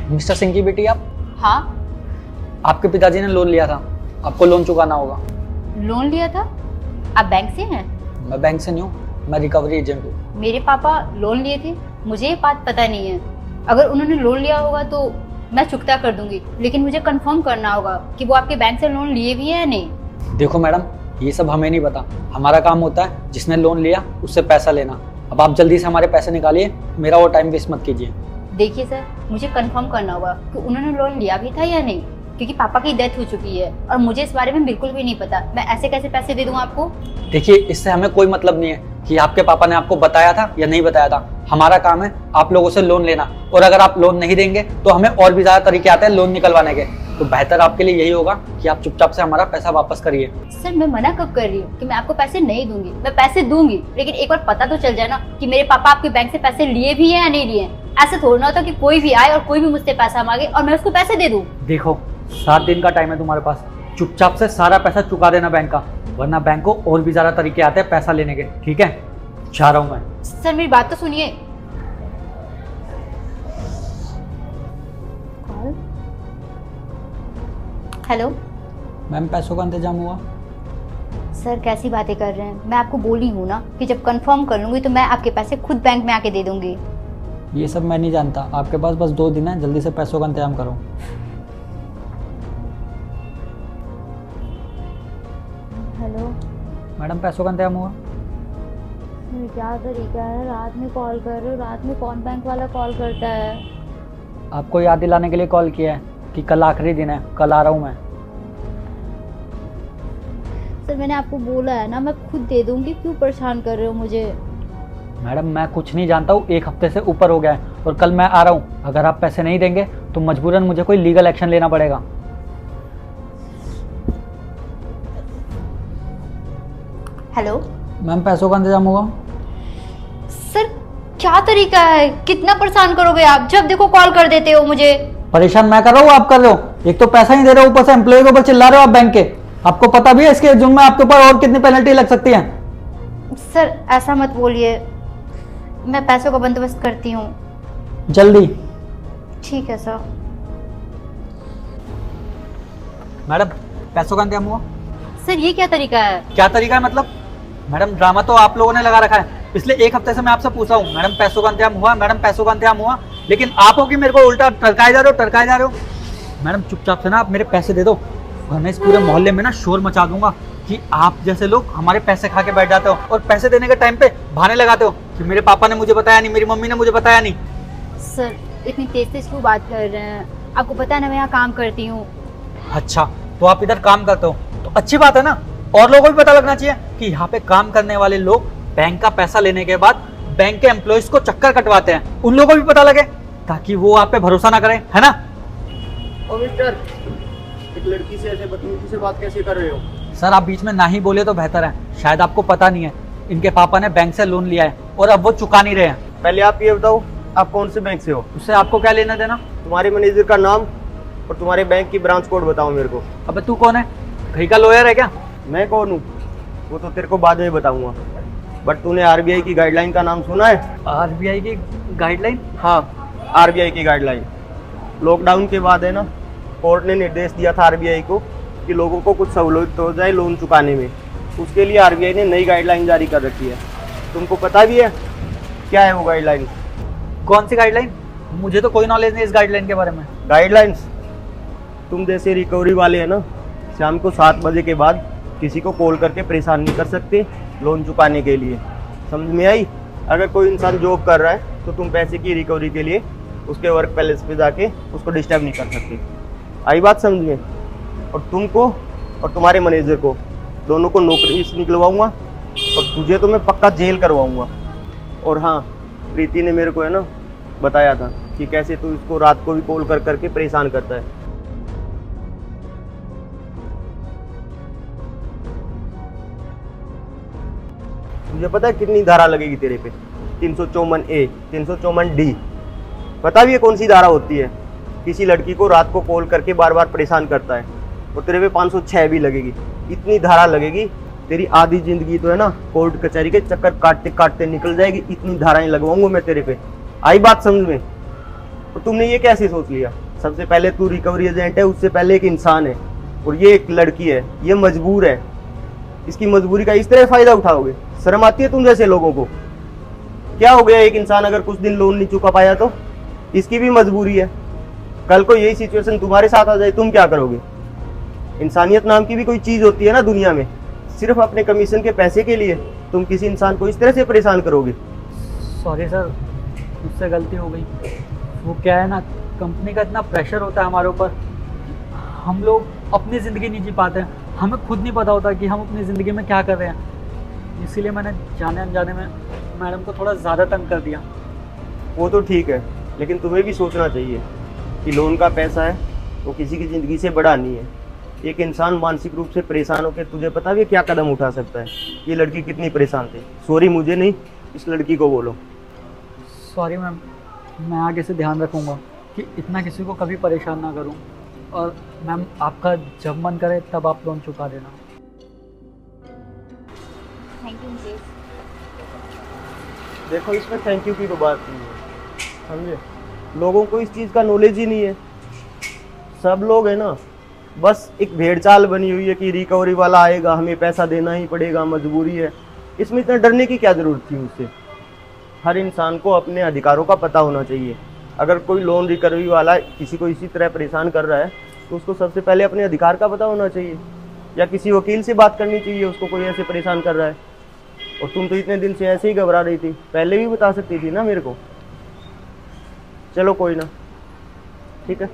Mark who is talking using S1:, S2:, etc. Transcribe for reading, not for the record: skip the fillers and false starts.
S1: Mister Singh की बेटी आप?
S2: हाँ।
S1: आपके पिताजी ने लोन लिया था, आपको लोन चुकाना होगा।
S2: लोन लिया था? आप बैंक से हैं?
S1: मैं बैंक से नहीं हूँ, मैं रिकवरी एजेंट हूँ।
S2: मेरे पापा लोन लिए थे, मुझे ये बात पता नहीं है। अगर उन्होंने लोन लिया होगा तो मैं चुकता कर दूंगी, लेकिन मुझे कंफर्म करना होगा कि वो आपके बैंक से लोन लिए भी है या नहीं।
S1: देखो मैडम, ये सब हमें नहीं पता। हमारा काम होता है जिसने लोन लिया उससे पैसा लेना। अब आप जल्दी से हमारे पैसे निकालिए, मेरा वो टाइम वेस्ट मत कीजिए।
S2: देखिए सर, मुझे कंफर्म करना होगा कि उन्होंने लोन लिया भी था या नहीं, क्योंकि पापा की डेथ हो चुकी है और मुझे इस बारे में बिल्कुल भी नहीं पता। मैं ऐसे कैसे पैसे दे दूँ आपको?
S1: देखिए, इससे हमें कोई मतलब नहीं है कि आपके पापा ने आपको बताया था या नहीं बताया था। हमारा काम है आप लोगों से लोन लेना, और अगर आप लोन नहीं देंगे तो हमें और भी ज्यादा तरीके आते हैं लोन निकलवाने के। तो बेहतर आपके लिए यही होगा कि आप चुपचाप से हमारा पैसा वापस करिए।
S2: सर, मैं मना कब कर रही हूँ कि मैं आपको पैसे नहीं दूंगी। मैं पैसे दूंगी, लेकिन एक बार पता तो चल जाए ना कि मेरे पापा आपके बैंक से पैसे लिए भी है या नहीं लिए। ऐसे थोड़ा ना होता कि कोई भी आए और कोई भी मुझसे पैसा मांगे और मैं उसको पैसे दे दूं।
S1: देखो, 7 दिन का टाइम है तुम्हारे पास, चुपचाप से सारा पैसा चुका देना बैंक का, वरना बैंक को और भी ज्यादा तरीके आते हैं पैसा लेने के। ठीक है, जा रहा हूँ मैं।
S2: सर, मेरी बात तो सुनिए। हेलो
S1: मैम, पैसों का इंतजाम हुआ?
S2: सर, कैसी बातें कर रहे हैं? मैं आपको बोली हूँ ना कि जब कंफर्म कर लूंगी तो मैं आपके पैसे खुद बैंक में आके दे दूंगी।
S1: ये सब मैं नहीं जानता, आपके पास बस 2 दिन है, जल्दी से पैसों का इंतजाम करो।
S2: हेलो
S1: मैडम, पैसों का इंतजाम हुआ?
S2: क्या तरीका है, रात में कॉल कर रहे हो? रात में कौन बैंक वाला कॉल करता है?
S1: आपको याद दिलाने के लिए कॉल किया है कि कल आखिरी दिन है, कल आ रहा हूँ मैं।
S2: सर, मैंने आपको बोला है ना, मैं खुद दे दूंगी, क्यों परेशान कर रहे हो मुझे?
S1: मैडम, मैं कुछ नहीं जानता हूँ, 1 हफ्ते से ऊपर हो गया है और कल मैं आ रहा हूँ। अगर आप पैसे नहीं देंगे तो मजबूरन मुझे कोई लीगल एक्शन लेना पड़ेगा।
S2: हेलो
S1: मैम, पैसों का इंतजाम हुआ?
S2: सर, क्या तरीका है? कितना परेशान करोगे आप? जब देखो कॉल कर देते हो मुझे।
S1: परेशान मैं कर रहा हूँ, आप कर रहे हो। एक तो पैसा नहीं दे रहे हो, ऊपर से एम्प्लॉय के ऊपर चिल्ला रहे हो आप बैंक के। आपको पता भी है इसके जुर्म में आपके ऊपर और कितनी पेनल्टी लग सकती है?
S2: सर, ऐसा मत बोलिए, मैं पैसों का बंदोबस्त करती हूँ।
S1: जल्दी।
S2: ठीक है सर।
S1: मैडम, पैसों का इंतजाम हुआ?
S2: सर, ये क्या तरीका है?
S1: क्या तरीका है मतलब? मैडम, ड्रामा तो आप लोगों ने लगा रखा है। पिछले 1 हफ्ते से मैं आपसे पूछ रहा हूँ, मैडम पैसों का इंतजाम हुआ, मैडम पैसों का इंतजाम हुआ, लेकिन आप हो कि मेरे को उल्टा टरकाए जा रहे हो। मैडम, चुपचाप से ना आप मेरे पैसे दे दो, वरना इस पूरे मोहल्ले में ना शोर मचा दूंगा कि आप जैसे लोग हमारे पैसे खा के बैठ जाते हो और पैसे देने के टाइम पे बहाने लगाते हो कि मेरे पापा ने मुझे बताया नहीं, मेरी मम्मी ने मुझे बताया नहीं।
S2: सर, इतनी तेज तेज क्यों बात कर रहे हैं? आपको पता है ना, मैं यहाँ काम करती हूँ।
S1: अच्छा, तो आप इधर काम करते हो तो अच्छी बात है ना, और लोगों को भी पता लगना चाहिए कि यहाँ पे काम करने वाले लोग बैंक का पैसा लेने के बाद बैंक के एम्प्लॉयज को चक्कर कटवाते हैं। उन लोगों को भी पता लगे ताकि वो आप पे भरोसा ना करें, है ना?
S3: ओ मिस्टर, एक लड़की से ऐसे बदतमीजी से बात कैसे कर रहे हो?
S1: सर, आप बीच में ना ही बोले तो बेहतर है। शायद आपको पता नहीं है, इनके पापा ने बैंक से लोन लिया है और अब वो चुका नहीं रहे हैं।
S3: पहले आप ये बताओ, आप कौन से बैंक से हो?
S1: उससे आपको क्या लेना देना?
S3: तुम्हारे मैनेजर का नाम और तुम्हारे बैंक की ब्रांच कोड बताओ मेरे को।
S1: अबे तू कौन है? कहीं का लॉयर है क्या?
S3: मैं कौन हूँ वो तो तेरे को बाद में बताऊंगा, बट तूने आरबीआई की गाइडलाइन का नाम सुना है?
S1: आरबीआई की गाइडलाइन?
S3: हाँ, आरबीआई की गाइडलाइन। लॉकडाउन के बाद है ना, कोर्ट ने निर्देश दिया था आरबीआई को कि लोगों को कुछ सहूलियत हो जाए लोन चुकाने में। उसके लिए आरबीआई ने नई गाइडलाइन जारी कर रखी है। तुमको पता भी है क्या है वो गाइडलाइन?
S1: कौन सी गाइडलाइन? मुझे तो कोई नॉलेज नहीं इस गाइडलाइन के बारे में।
S3: गाइडलाइंस, तुम जैसे रिकवरी वाले हैं ना, शाम को 7 बजे के बाद किसी को कॉल करके परेशान नहीं कर सकते लोन चुकाने के लिए। समझ में आई? अगर कोई इंसान जॉब कर रहा है तो तुम पैसे की रिकवरी के लिए उसके वर्क प्लेस पे जाके उसको डिस्टर्ब नहीं कर सकते। आई बात समझ में? और तुमको और तुम्हारे मैनेजर को दोनों को नौकरी से निकलवाऊंगा और तुझे तो मैं पक्का जेल करवाऊंगा। और हाँ, प्रीति ने मेरे को है ना बताया था कि कैसे तू इसको रात को भी कॉल कर करके परेशान करता है। तुझे पता है कितनी धारा लगेगी तेरे पे? 354A, 354D। पता भी है कौन सी धारा होती है? किसी लड़की को रात को कॉल करके बार बार परेशान करता है, और तेरे पे 506 भी लगेगी। इतनी धारा लगेगी, तेरी आधी जिंदगी तो है ना कोर्ट कचहरी के चक्कर काटते काटते निकल जाएगी। इतनी धाराएं लगवाऊंगा मैं तेरे पे। आई बात समझ में? तो तुमने ये कैसे सोच लिया? सबसे पहले तू रिकवरी एजेंट है, उससे पहले एक इंसान है, और ये एक लड़की है, ये मजबूर है। इसकी मजबूरी का इस तरह फायदा उठाओगे? शर्म आती है तुम जैसे लोगों को? क्या हो गया, एक इंसान अगर कुछ दिन लोन नहीं चुका पाया तो? इसकी भी मजबूरी है। कल को यही सिचुएशन तुम्हारे साथ आ जाए, तुम क्या करोगे? इंसानियत नाम की भी कोई चीज होती है ना दुनिया में। सिर्फ अपने कमीशन के पैसे के लिए तुम किसी इंसान को इस तरह से परेशान करोगे?
S1: सॉरी सर, मुझसे गलती हो गई। वो क्या है ना, कंपनी का इतना प्रेशर होता है हमारे ऊपर, हम लोग अपनी ज़िंदगी नहीं जी पाते हैं। हमें खुद नहीं पता होता कि हम अपनी ज़िंदगी में क्या कर रहे हैं। इसीलिए मैंने जाने अनजाने में मैडम को थोड़ा ज़्यादा तंग कर दिया।
S3: वो तो ठीक है, लेकिन तुम्हें भी सोचना चाहिए कि लोन का पैसा है वो किसी की ज़िंदगी से बड़ा नहीं है। एक इंसान मानसिक रूप से परेशान होकर तुझे पता भी क्या कदम उठा सकता है। ये लड़की कितनी परेशान थी। सॉरी मुझे नहीं, इस लड़की को बोलो।
S1: सॉरी मैम, मैं आगे से ध्यान रखूँगा कि इतना किसी को कभी परेशान ना करूँ। और मैम, आपका जब मन करे तब आप लोन चुका देना।
S2: Thank you Mukesh.
S3: देखो, इसमें थैंक यू की तो बात नहीं है, समझे? लोगों को इस चीज़ का नॉलेज ही नहीं है। सब लोग है ना, बस एक भेड़चाल बनी हुई है कि रिकवरी वाला आएगा, हमें पैसा देना ही पड़ेगा, मजबूरी है। इसमें इतना डरने की क्या ज़रूरत थी उससे? हर इंसान को अपने अधिकारों का पता होना चाहिए। अगर कोई लोन रिकवरी वाला किसी को इसी तरह परेशान कर रहा है तो उसको सबसे पहले अपने अधिकार का पता होना चाहिए, या किसी वकील से बात करनी चाहिए उसको, कोई ऐसे परेशान कर रहा है। और तुम तो इतने दिन से ऐसे ही घबरा रही थी, पहले भी बता सकती थी ना मेरे को। चलो कोई ना, ठीक है।